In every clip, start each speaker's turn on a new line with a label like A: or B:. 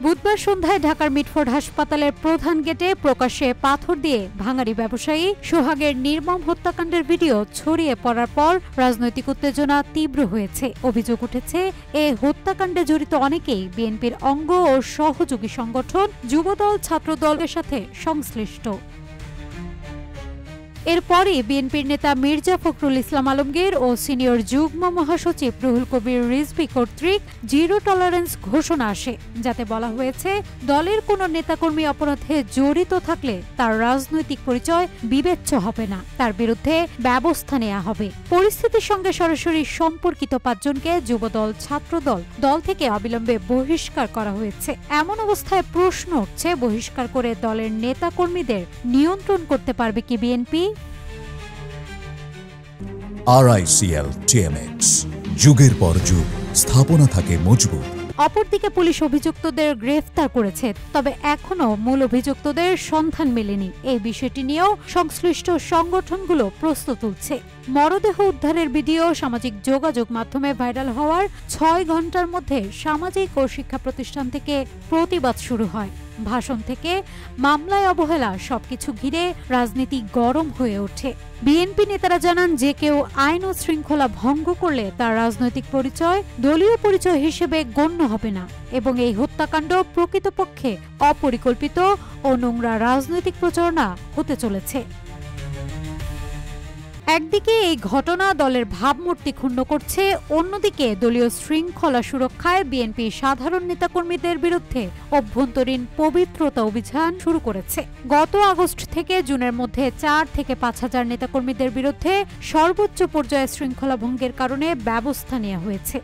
A: বুধবার সন্ধ্যায় ঢাকার মিটফোর্ড হাসপাতালের প্রধান গেটে প্রকাশ্যে পাথর দিয়ে ভাঙাড়ি ব্যবসায়ী সোহাগের নির্মম হত্যাকাণ্ডের ভিডিও ছড়িয়ে পড়ার পর রাজনৈতিক উত্তেজনা তীব্র হয়েছে। অভিযোগ উঠেছে, এ হত্যাকাণ্ডে জড়িত অনেকেই বিএনপির অঙ্গ ও সহযোগী সংগঠন যুবদল ছাত্রদলের সাথে সংশ্লিষ্ট। এরপরই বিএনপির নেতা মির্জা ফখরুল ইসলাম আলমগীর ও সিনিয়র যুগ্ম মহাসচিব রুহুল কবির রিজভী কর্তৃক জিরো টলারেন্স ঘোষণা আসে, যাতে বলা হয়েছে দলের কোনো নেতাকর্মী অপরাধে জড়িত থাকলে তার রাজনৈতিক পরিচয় বিবেচ্য হবে না, তার বিরুদ্ধে ব্যবস্থা নেওয়া হবে। পরিস্থিতির সঙ্গে সরাসরি সম্পর্কিত 5 জনকে যুবদল ছাত্রদল দল থেকে অবিলম্বে বহিষ্কার করা হয়েছে। এমন অবস্থায় প্রশ্ন উঠছে, বহিষ্কার করে দলের নেতাকর্মীদের নিয়ন্ত্রণ করতে পারবে কি বিএনপি?
B: RICL TMX, যুগের পর যুগ স্থাপনা থাকে মজবুত।
A: অপরদিকে পুলিশ অভিযুক্তদের গ্রেফতার করেছে, তবে এখনো মূল অভিযুক্তদের সন্ধান মেলেনি। এই বিষয়টি নিয়েও সংশ্লিষ্ট সংগঠনগুলো প্রশ্ন তুলছে। মরদেহ উদ্ধারের ভিডিও সামাজিক যোগাযোগ মাধ্যমে ভাইরাল হওয়ার 6 ঘন্টার মধ্যে সামাজিক ও শিক্ষা প্রতিষ্ঠান থেকে প্রতিবাদ শুরু হয়। ভাষণ থেকে মামলায় অবহেলা, সবকিছু ঘিরে রাজনীতি গরম হয়ে ওঠে। বিএনপি নেতারা জানান, যে কেউ আইন ও শৃঙ্খলা ভঙ্গ করলে তার রাজনৈতিক পরিচয় দলীয় পরিচয় হিসেবে গণ্য হবে না এবং এই হত্যাকাণ্ড প্রকৃতপক্ষে অপরিকল্পিত ও নোংরা রাজনৈতিক প্রচারণা হতে চলেছে। একদিকে এই ঘটনা দলের ভাবমূর্তি ক্ষুণ্ণ করছে, অন্যদিকে দলীয় শৃঙ্খলা সুরক্ষায় বিএনপি সাধারণ নেতাকর্মীদের বিরুদ্ধে অভ্যন্তরীণ পবিত্রতা অভিযান শুরু করেছে। গত আগস্ট থেকে জুনের মধ্যে 4 থেকে 5 হাজার নেতাকর্মীদের বিরুদ্ধে সর্বোচ্চ পর্যায়ে শৃঙ্খলা ভঙ্গের কারণে ব্যবস্থা নেওয়া হয়েছে।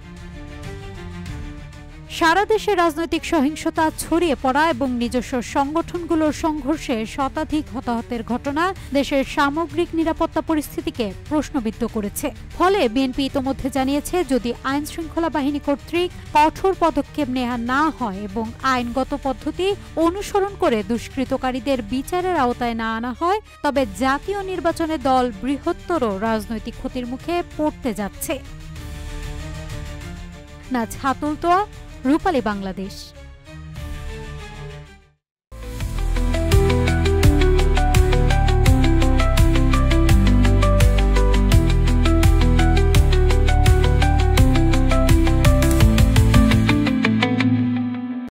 A: সারা দেশে রাজনৈতিক সহিংসতা ছড়িয়ে পড়া এবং নিজস্ব সংগঠনগুলোর সংঘর্ষে শতাধিক হতাহতের ঘটনা দেশের সামগ্রিক নিরাপত্তা পরিস্থিতিকে প্রশ্নবিদ্ধ করেছে। ফলে বিএনপি ইতোমধ্যে জানিয়েছে, যদি আইন শৃঙ্খলা বাহিনী কর্তৃক কঠোর পদক্ষেপ নেওয়া না হয় এবং আইনগত পদ্ধতি অনুসরণ করে দুষ্কৃতকারীদের বিচারের আওতায় না আনা হয়, তবে জাতীয় নির্বাচনে দল বৃহত্তর রাজনৈতিক ক্ষতির মুখে পড়তে যাচ্ছে। নাজ হাতুল তোয়া, রূপালী বাংলাদেশ।